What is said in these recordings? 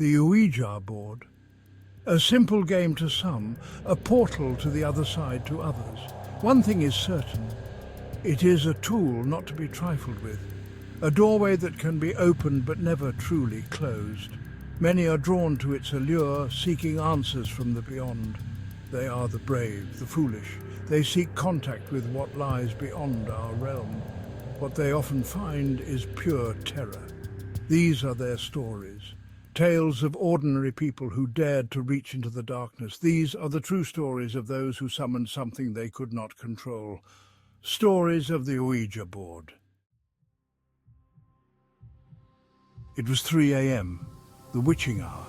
The Ouija board. A simple game to some, a portal to the other side to others. One thing is certain. It is a tool not to be trifled with. A doorway that can be opened but never truly closed. Many are drawn to its allure, seeking answers from the beyond. They are the brave, the foolish. They seek contact with what lies beyond our realm. What they often find is pure terror. These are their stories. Tales of ordinary people who dared to reach into the darkness. These are the true stories of those who summoned something they could not control. Stories of the Ouija board. It was 3 a.m., the witching hour.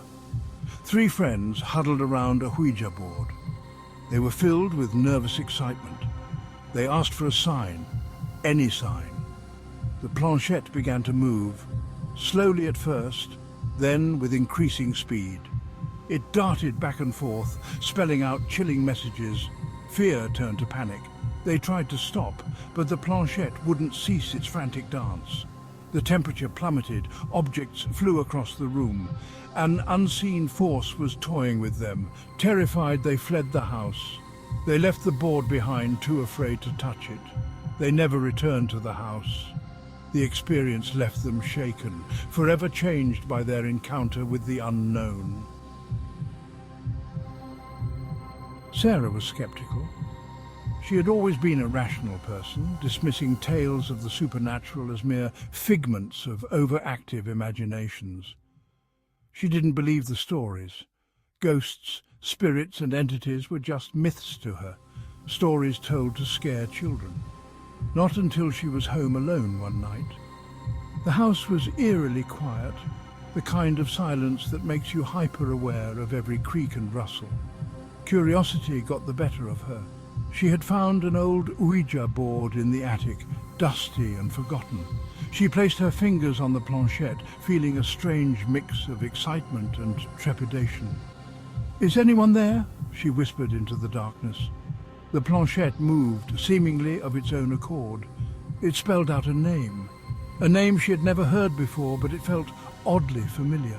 3 friends huddled around a Ouija board. They were filled with nervous excitement. They asked for a sign, any sign. The planchette began to move, slowly at first, then with increasing speed. It darted back and forth, spelling out chilling messages. Fear turned to panic. They tried to stop, but the planchette wouldn't cease its frantic dance. The temperature plummeted, objects flew across the room. An unseen force was toying with them. Terrified, they fled the house. They left the board behind, too afraid to touch it. They never returned to the house. The experience left them shaken, forever changed by their encounter with the unknown. Sarah was skeptical. She had always been a rational person, dismissing tales of the supernatural as mere figments of overactive imaginations. She didn't believe the stories. Ghosts, spirits and entities were just myths to her, stories told to scare children. Not until she was home alone one night. The house was eerily quiet, the kind of silence that makes you hyper-aware of every creak and rustle. Curiosity got the better of her. She had found an old Ouija board in the attic, dusty and forgotten. She placed her fingers on the planchette, feeling a strange mix of excitement and trepidation. "Is anyone there?" she whispered into the darkness. The planchette moved, seemingly of its own accord. It spelled out a name she had never heard before, but it felt oddly familiar.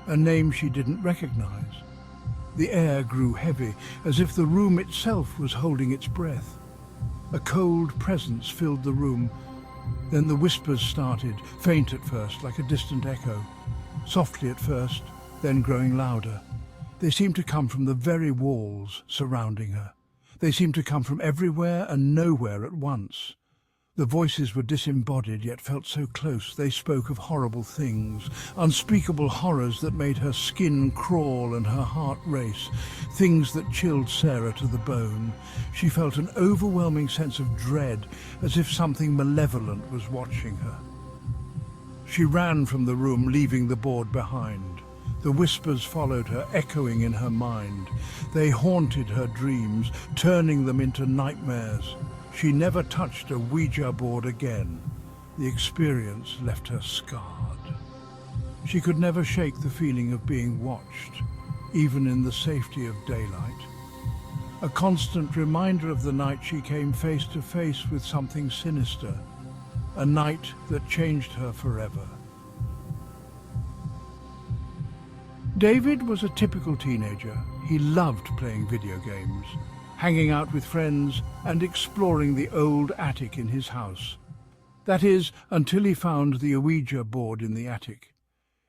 A name she didn't recognize. The air grew heavy, as if the room itself was holding its breath. A cold presence filled the room. Then the whispers started, faint at first, like a distant echo. Softly at first, then growing louder. They seemed to come from the very walls surrounding her. They seemed to come from everywhere and nowhere at once. The voices were disembodied, yet felt so close. They spoke of horrible things, unspeakable horrors that made her skin crawl and her heart race, things that chilled Sarah to the bone. She felt an overwhelming sense of dread, as if something malevolent was watching her. She ran from the room, leaving the board behind. The whispers followed her, echoing in her mind. They haunted her dreams, turning them into nightmares. She never touched a Ouija board again. The experience left her scarred. She could never shake the feeling of being watched, even in the safety of daylight. A constant reminder of the night she came face to face with something sinister, a night that changed her forever. David was a typical teenager. He loved playing video games, hanging out with friends and exploring the old attic in his house. That is, until he found the Ouija board in the attic.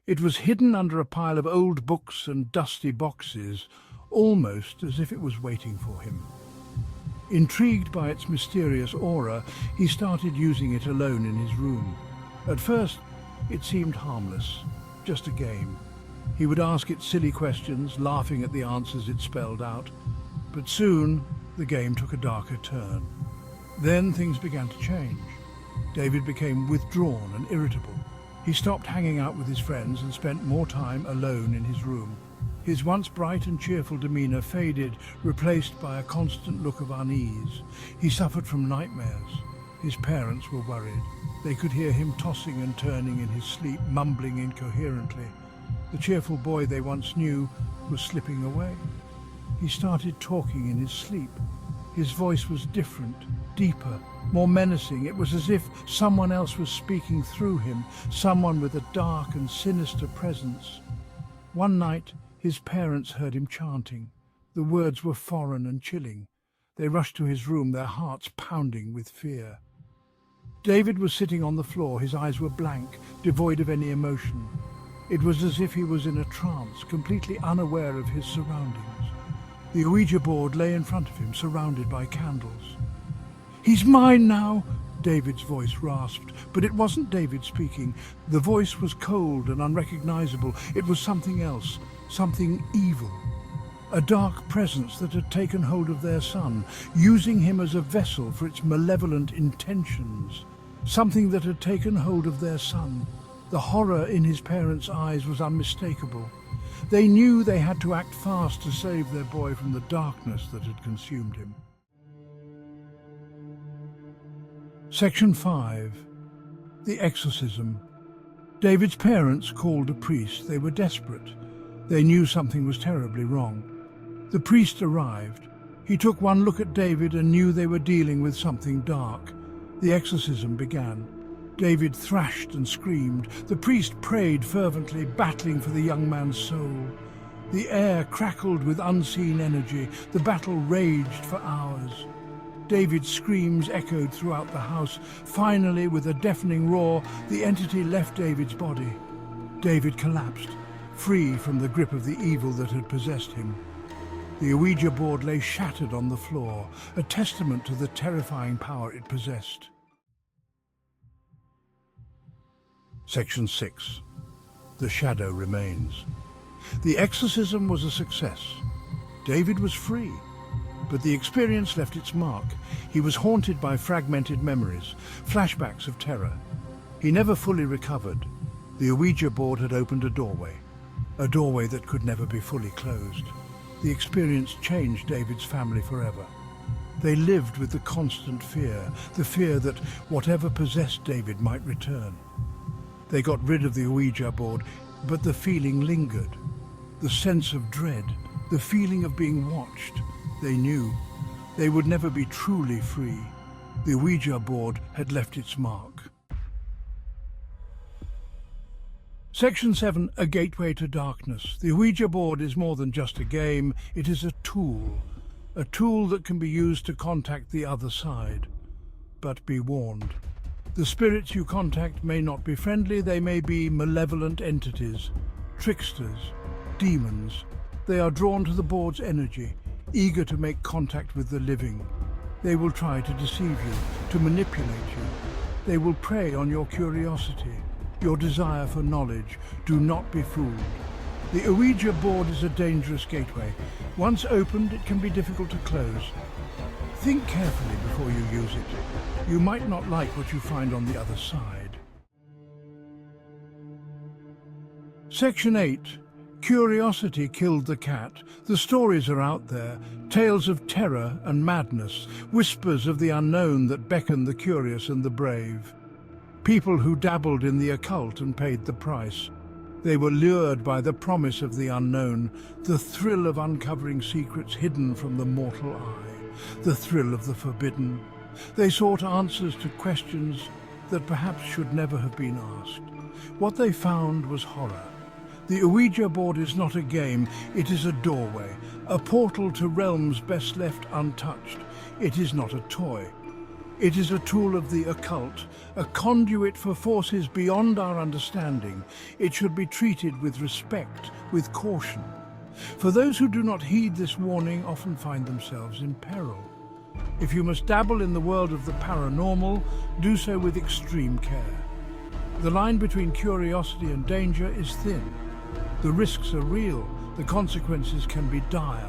It was hidden under a pile of old books and dusty boxes, almost as if it was waiting for him. Intrigued by its mysterious aura, he started using it alone in his room. At first, it seemed harmless, just a game. He would ask it silly questions, laughing at the answers it spelled out. But soon, the game took a darker turn. Then things began to change. David became withdrawn and irritable. He stopped hanging out with his friends and spent more time alone in his room. His once bright and cheerful demeanor faded, replaced by a constant look of unease. He suffered from nightmares. His parents were worried. They could hear him tossing and turning in his sleep, mumbling incoherently. The cheerful boy they once knew was slipping away. He started talking in his sleep. His voice was different, deeper, more menacing. It was as if someone else was speaking through him, someone with a dark and sinister presence. One night, his parents heard him chanting. The words were foreign and chilling. They rushed to his room, their hearts pounding with fear. David was sitting on the floor. His eyes were blank, devoid of any emotion. It was as if he was in a trance, completely unaware of his surroundings. The Ouija board lay in front of him, surrounded by candles. "He's mine now," David's voice rasped, but it wasn't David speaking. The voice was cold and unrecognizable. It was something else, something evil. A dark presence that had taken hold of their son, using him as a vessel for its malevolent intentions. Something that had taken hold of their son. The horror in his parents' eyes was unmistakable. They knew they had to act fast to save their boy from the darkness that had consumed him. Section 5. The Exorcism. David's parents called a priest. They were desperate. They knew something was terribly wrong. The priest arrived. He took one look at David and knew they were dealing with something dark. The exorcism began. David thrashed and screamed. The priest prayed fervently, battling for the young man's soul. The air crackled with unseen energy. The battle raged for hours. David's screams echoed throughout the house. Finally, with a deafening roar, the entity left David's body. David collapsed, free from the grip of the evil that had possessed him. The Ouija board lay shattered on the floor, a testament to the terrifying power it possessed. Section 6. The Shadow Remains. The exorcism was a success. David was free, but the experience left its mark. He was haunted by fragmented memories, flashbacks of terror. He never fully recovered. The Ouija board had opened a doorway that could never be fully closed. The experience changed David's family forever. They lived with the constant fear, the fear that whatever possessed David might return. They got rid of the Ouija board, but the feeling lingered. The sense of dread, the feeling of being watched. They knew they would never be truly free. The Ouija board had left its mark. Section 7, A Gateway to Darkness. The Ouija board is more than just a game. It is a tool that can be used to contact the other side. But be warned. The spirits you contact may not be friendly. They may be malevolent entities, tricksters, demons. They are drawn to the board's energy, eager to make contact with the living. They will try to deceive you, to manipulate you. They will prey on your curiosity, your desire for knowledge. Do not be fooled. The Ouija board is a dangerous gateway. Once opened, it can be difficult to close. Think carefully before you use it. You might not like what you find on the other side. Section 8. Curiosity killed the cat. The stories are out there, tales of terror and madness, whispers of the unknown that beckon the curious and the brave. People who dabbled in the occult and paid the price. They were lured by the promise of the unknown, the thrill of uncovering secrets hidden from the mortal eye, the thrill of the forbidden. They sought answers to questions that perhaps should never have been asked. What they found was horror. The Ouija board is not a game, it is a doorway, a portal to realms best left untouched. It is not a toy. It is a tool of the occult, a conduit for forces beyond our understanding. It should be treated with respect, with caution. For those who do not heed this warning often find themselves in peril. If you must dabble in the world of the paranormal, do so with extreme care. The line between curiosity and danger is thin. The risks are real, the consequences can be dire.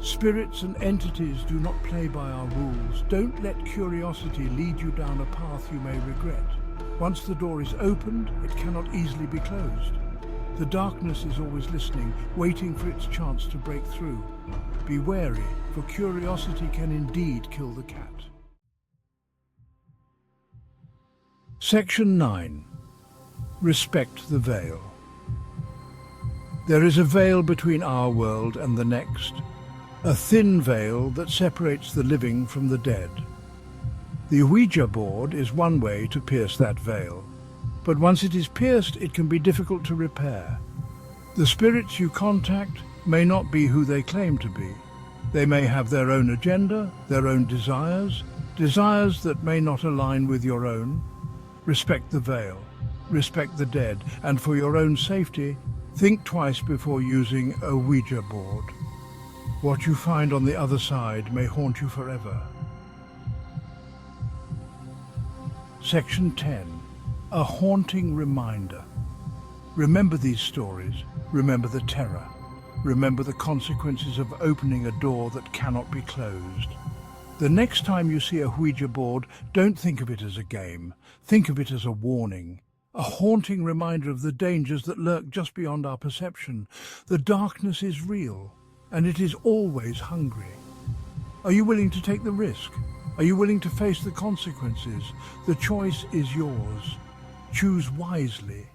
Spirits and entities do not play by our rules. Don't let curiosity lead you down a path you may regret. Once the door is opened, it cannot easily be closed. The darkness is always listening, waiting for its chance to break through. Be wary, for curiosity can indeed kill the cat. Section 9. Respect the veil. There is a veil between our world and the next. A thin veil that separates the living from the dead. The Ouija board is one way to pierce that veil, but once it is pierced, it can be difficult to repair. The spirits you contact may not be who they claim to be. They may have their own agenda, their own desires that may not align with your own. Respect the veil, respect the dead, and for your own safety, think twice before using a Ouija board. What you find on the other side may haunt you forever. Section 10. A haunting reminder. Remember these stories. Remember the terror. Remember the consequences of opening a door that cannot be closed. The next time you see a Ouija board, don't think of it as a game. Think of it as a warning. A haunting reminder of the dangers that lurk just beyond our perception. The darkness is real, and it is always hungry. Are you willing to take the risk? Are you willing to face the consequences? The choice is yours. Choose wisely.